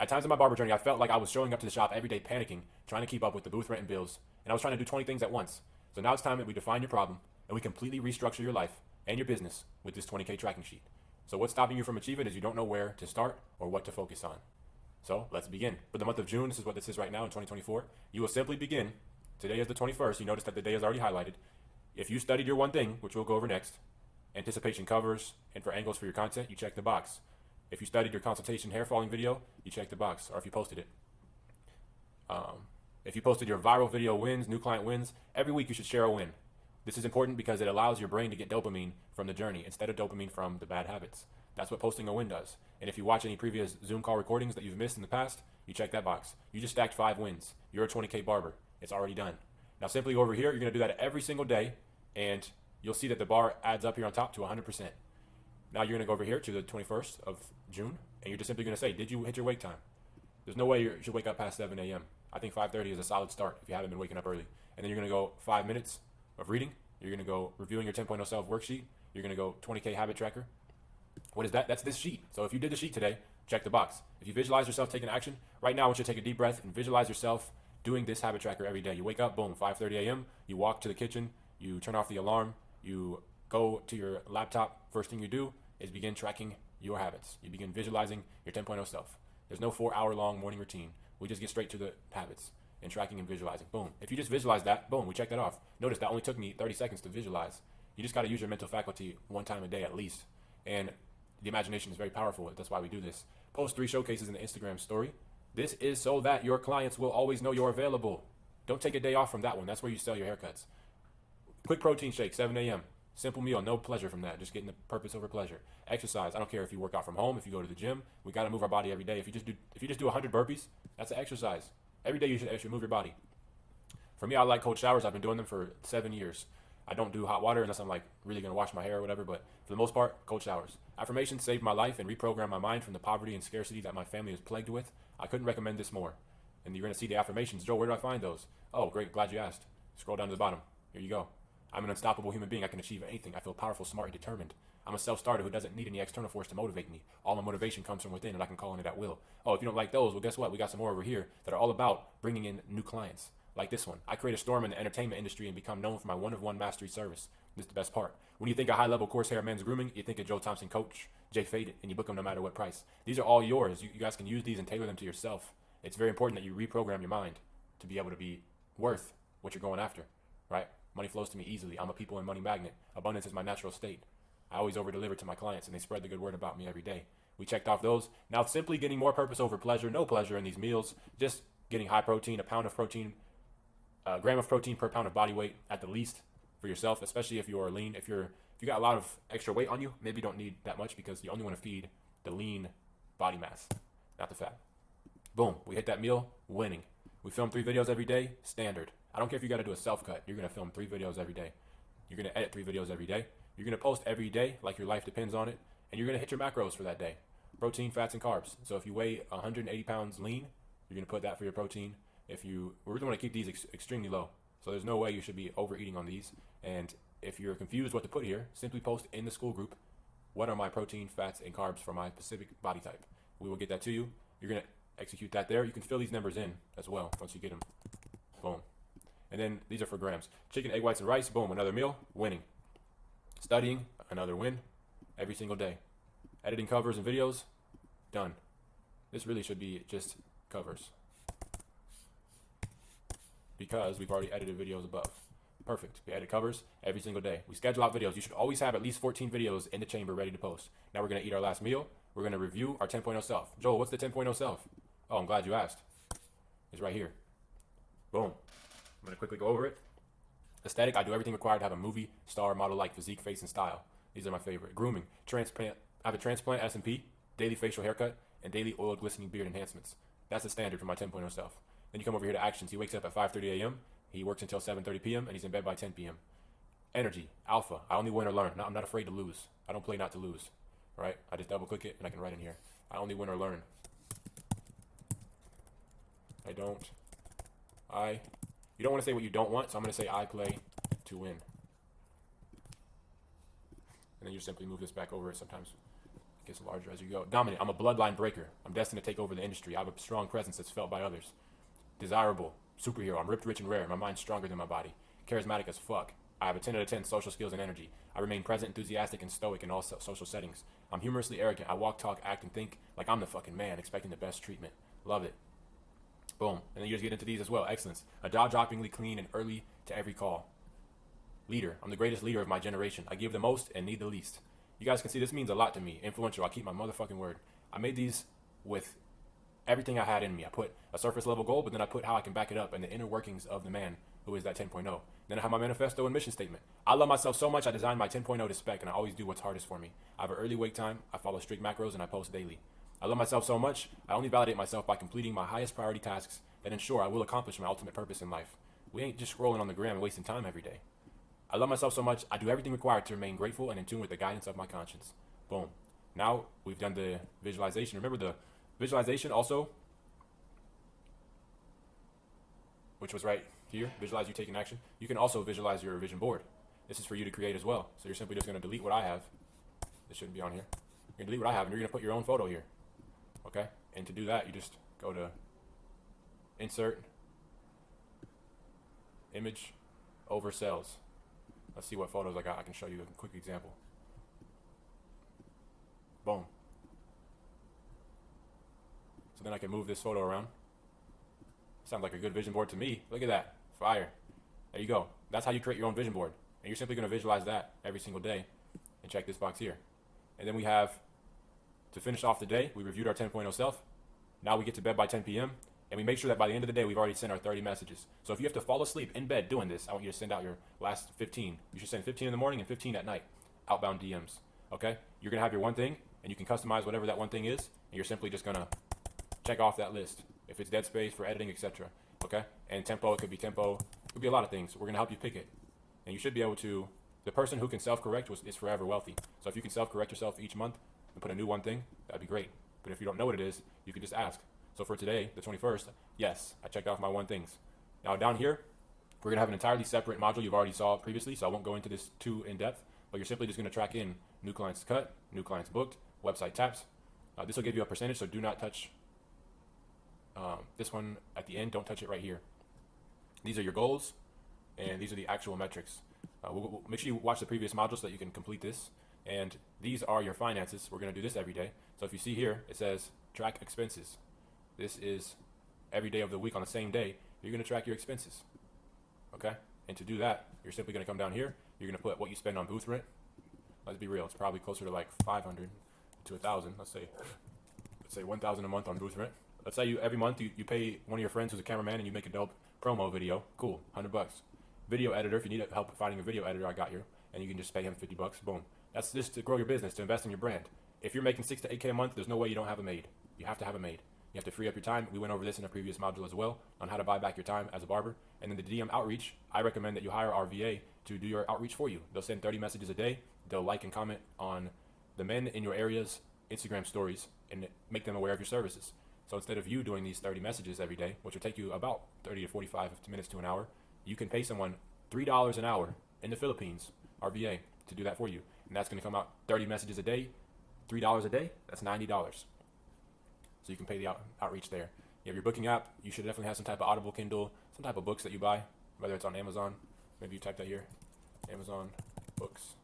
At times in my barber journey, I felt like I was showing up to the shop every day panicking, trying to keep up with the booth rent and bills, and I was trying to do 20 things at once. So now it's time that we define your problem and we completely restructure your life and your business with this 20K tracking sheet. So what's stopping you from achieving is you don't know where to start or what to focus on. So let's begin. For the month of June, this is what this is right now in 2024. You will simply begin. Today is the 21st. You notice that the day is already highlighted. If you studied your one thing, which we'll go over next, anticipation covers, and for angles for your content, you check the box. If you studied your consultation hair falling video, you check the box, or if you posted it. If you posted your viral video wins, new client wins, every week you should share a win. This is important because it allows your brain to get dopamine from the journey instead of dopamine from the bad habits. That's what posting a win does. And if you watch any previous Zoom call recordings that you've missed in the past, you check that box. You just stacked 5 wins. You're a 20K barber. It's already done. Now simply over here, you're going to do that every single day, and you'll see that the bar adds up here on top to 100%. Now you're going to go over here to the 21st of June, and you're just simply going to say, did you hit your wake time? There's no way you should wake up past 7 a.m. I think 5:30 is a solid start if you haven't been waking up early. And then you're going to go 5 minutes of reading. You're going to go reviewing your 10.0 self worksheet. You're going to go 20K habit tracker. What is that? That's this sheet. So if you did the sheet today, check the box. If you visualize yourself taking action, right now I want you to take a deep breath and visualize yourself doing this habit tracker every day. You wake up, boom, 5:30 a.m. You walk to the kitchen. You turn off the alarm. You go to your laptop. First thing you do is begin tracking your habits. You begin visualizing your 10.0 self. There's no 4-hour-long morning routine. We just get straight to the habits and tracking and visualizing. Boom. If you just visualize that, boom, we check that off. Notice that only took me 30 seconds to visualize. You just got to use your mental faculty one time a day at least. And the imagination is very powerful. That's why we do this. Post 3 showcases in the Instagram story. This is so that your clients will always know you're available. Don't take a day off from that one. That's where you sell your haircuts. Quick protein shake, 7 a.m. Simple meal, no pleasure from that. Just getting the purpose over pleasure. Exercise. I don't care if you work out from home, if you go to the gym. We got to move our body every day. If you just do 100 burpees, that's an exercise. Every day you should move your body. For me, I like cold showers. I've been doing them for 7 years. I don't do hot water unless I'm like really gonna wash my hair or whatever. But for the most part, cold showers. Affirmations saved my life and reprogrammed my mind from the poverty and scarcity that my family is plagued with. I couldn't recommend this more. And you're gonna see the affirmations. Joe, where do I find those? Oh, great. Glad you asked. Scroll down to the bottom. Here you go. I'm an unstoppable human being. I can achieve anything. I feel powerful, smart, and determined. I'm a self-starter who doesn't need any external force to motivate me. All my motivation comes from within, and I can call on it at will. Oh, if you don't like those, well, guess what? We got some more over here that are all about bringing in new clients, like this one. I create a storm in the entertainment industry and become known for my one-of-one mastery service. This is the best part. When you think of high-level course hair men's grooming, you think of Joe Thompson Coach, Jay Faded, and you book them no matter what price. These are all yours. You guys can use these and tailor them to yourself. It's very important that you reprogram your mind to be able to be worth what you're going after, right? Money flows to me easily. I'm a people and money magnet. Abundance is my natural state. I always over-deliver to my clients, and they spread the good word about me every day. We checked off those. Now simply getting more purpose over pleasure, no pleasure in these meals, just getting high protein, a pound of protein, a gram of protein per pound of body weight at the least for yourself, especially if you are lean. If you got a lot of extra weight on you, maybe you don't need that much because you only want to feed the lean body mass, not the fat. Boom, we hit that meal, winning. We film 3 videos every day, standard. I don't care if you got to do a self-cut. You're going to film 3 videos every day. You're going to edit 3 videos every day. You're going to post every day like your life depends on it. And you're going to hit your macros for that day. Protein, fats, and carbs. So if you weigh 180 pounds lean, you're going to put that for your protein. We really want to keep these extremely low. So there's no way you should be overeating on these. And if you're confused what to put here, simply post in the school group, what are my protein, fats, and carbs for my specific body type. We will get that to you. You're going to execute that there. You can fill these numbers in as well once you get them. Boom. And then these are for grams. Chicken, egg whites, and rice. Boom, another meal. Winning. Studying, another win. Every single day. Editing covers and videos. Done. This really should be just covers, because we've already edited videos above. Perfect. We edit covers every single day. We schedule out videos. You should always have at least 14 videos in the chamber ready to post. Now we're going to eat our last meal. We're going to review our 10.0 self. Joel, what's the 10.0 self? Oh, I'm glad you asked. It's right here. Boom. I'm going to quickly go over it. Aesthetic, I do everything required to have a movie star model-like physique, face, and style. These are my favorite. Grooming, transplant. I have a transplant S&P, daily facial haircut, and daily oil glistening beard enhancements. That's the standard for my 10.0 self. Then you come over here to actions. He wakes up at 5:30 a.m. He works until 7:30 p.m. and he's in bed by 10 p.m. Energy, alpha. I only win or learn. I'm not afraid to lose. I don't play not to lose. Right? I just double click it and I can write in here. I only win or learn. You don't want to say what you don't want, so I'm going to say I play to win. And then you simply move this back over sometimes. It gets larger as you go. Dominant. I'm a bloodline breaker. I'm destined to take over the industry. I have a strong presence that's felt by others. Desirable. Superhero. I'm ripped, rich, and rare. My mind's stronger than my body. Charismatic as fuck. I have a 10 out of 10 social skills and energy. I remain present, enthusiastic, and stoic in all social settings. I'm humorously arrogant. I walk, talk, act, and think like I'm the fucking man, expecting the best treatment. Love it. Boom. And then you just get into these as well. Excellence. A jaw-droppingly clean and early to every call. Leader. I'm the greatest leader of my generation. I give the most and need the least. You guys can see this means a lot to me. Influential. I keep my motherfucking word. I made these with everything I had in me. I put a surface level goal, but then I put how I can back it up and the inner workings of the man who is that 10.0. Then I have my manifesto and mission statement. I love myself so much I designed my 10.0 to spec, and I always do what's hardest for me. I have an early wake time. I follow strict macros, and I post daily. I love myself so much, I only validate myself by completing my highest priority tasks that ensure I will accomplish my ultimate purpose in life. We ain't just scrolling on the gram and wasting time every day. I love myself so much, I do everything required to remain grateful and in tune with the guidance of my conscience. Boom. Now we've done the visualization. Remember the visualization also, which was right here, visualize you taking action. You can also visualize your vision board. This is for you to create as well. So you're simply just going to delete what I have. This shouldn't be on here. You're going to delete what I have, and you're going to put your own photo here. Okay? And to do that, you just go to Insert, Image, Over Cells. Let's see what photos I got. I can show you a quick example. Boom. So then I can move this photo around. Sounds like a good vision board to me. Look at that. Fire. There you go. That's how you create your own vision board. And you're simply going to visualize that every single day. And check this box here. And then we have, to finish off the day, we reviewed our 10.0 self. Now we get to bed by 10 p.m. And we make sure that by the end of the day, we've already sent our 30 messages. So if you have to fall asleep in bed doing this, I want you to send out your last 15. You should send 15 in the morning and 15 at night. Outbound DMs. Okay? You're going to have your one thing, and you can customize whatever that one thing is. And you're simply just going to check off that list. If it's dead space for editing, etc. Okay? And tempo, it could be tempo. It could be a lot of things. We're going to help you pick it. And you should be able to, the person who can self-correct is forever wealthy. So if you can self-correct yourself each month and put a new one thing, that'd be great. But if you don't know what it is, you can just ask. So for today, the 21st, yes, I checked off my one things. Now down here, we're going to have an entirely separate module you've already saw previously, so I won't go into this too in depth, but you're simply just going to track in new clients cut, new clients booked, website taps. This will give you a percentage, so do not touch this one at the end. Don't touch it right here. These are your goals, and these are the actual metrics. We'll make sure you watch the previous module so that you can complete this. And these are your finances. We're going to do this every day. So if you see here, it says track expenses. This is every day of the week on the same day. You're going to track your expenses. Okay? And to do that, you're simply going to come down here. You're going to put what you spend on booth rent. Let's be real. It's probably closer to like 500 to 1,000. Let's say 1,000 a month on booth rent. Let's say every month you pay one of your friends who's a cameraman and you make a dope promo video. Cool. $100. Video editor. If you need help finding a video editor, I got you. And you can just pay him $50. Boom. That's just to grow your business, to invest in your brand. If you're making 6 to 8K a month, there's no way you don't have a maid. You have to have a maid. You have to free up your time. We went over this in a previous module as well on how to buy back your time as a barber. And then the DM outreach, I recommend that you hire our VA to do your outreach for you. They'll send 30 messages a day. They'll like and comment on the men in your area's Instagram stories and make them aware of your services. So instead of you doing these 30 messages every day, which will take you about 30 to 45 minutes to an hour, you can pay someone $3 an hour in the Philippines, our VA, to do that for you. And that's going to come out 30 messages a day, $3 a day, that's $90. So you can pay the outreach there. You have your booking app. You should definitely have some type of Audible, Kindle, some type of books that you buy, whether it's on Amazon. Maybe you type that here, Amazon books.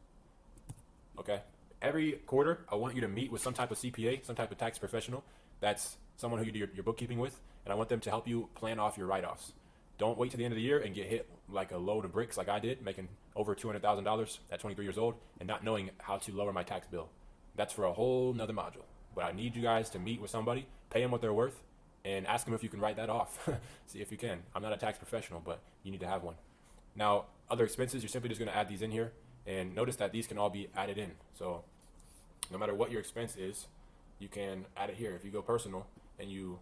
Okay. Every quarter, I want you to meet with some type of CPA, some type of tax professional. That's someone who you do your bookkeeping with, and I want them to help you plan off your write-offs. Don't wait to the end of the year and get hit like a load of bricks like I did, making over $200,000 at 23 years old and not knowing how to lower my tax bill. That's for a whole nother module. But I need you guys to meet with somebody, pay them what they're worth, and ask them if you can write that off. See if you can. I'm not a tax professional, but you need to have one. Now, other expenses, you're simply just going to add these in here, and notice that these can all be added in. So no matter what your expense is, you can add it here. If you go personal and you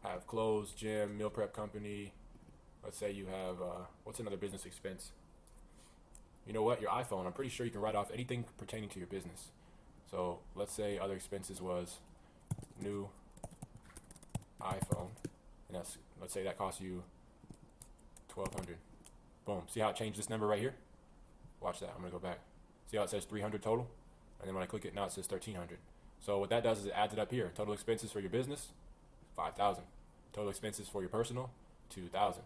have clothes, gym, meal prep company, let's say you have, what's another business expense? You know what? Your iPhone. I'm pretty sure you can write off anything pertaining to your business. So let's say other expenses was new iPhone, and that's, let's say that costs you $1,200. Boom. See how it changed this number right here? Watch that. I'm gonna go back. See how it says 300 total, and then when I click it now it says 1,300. So what that does is it adds it up here. Total expenses for your business, 5,000. Total expenses for your personal, 2,000.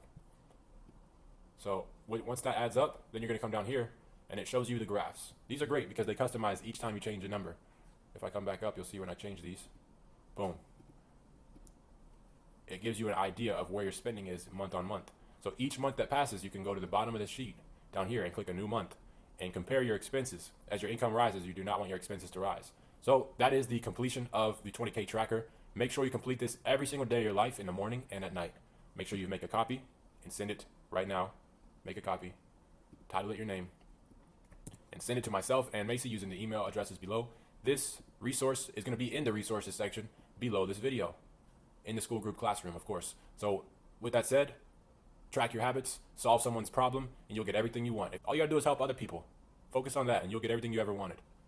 So once that adds up, then you're going to come down here and it shows you the graphs. These are great because they customize each time you change a number. If I come back up, you'll see when I change these. Boom. It gives you an idea of where your spending is month on month. So each month that passes, you can go to the bottom of the sheet down here and click a new month and compare your expenses. As your income rises, you do not want your expenses to rise. So that is the completion of the 20K tracker. Make sure you complete this every single day of your life, in the morning and at night. Make sure you make a copy and send it right now. Make a copy, title it your name, and send it to myself and Macy using the email addresses below. This resource is going to be in the resources section below this video, in the school group classroom, of course. So with that said, track your habits, solve someone's problem, and you'll get everything you want. All you gotta do is help other people. Focus on that and you'll get everything you ever wanted.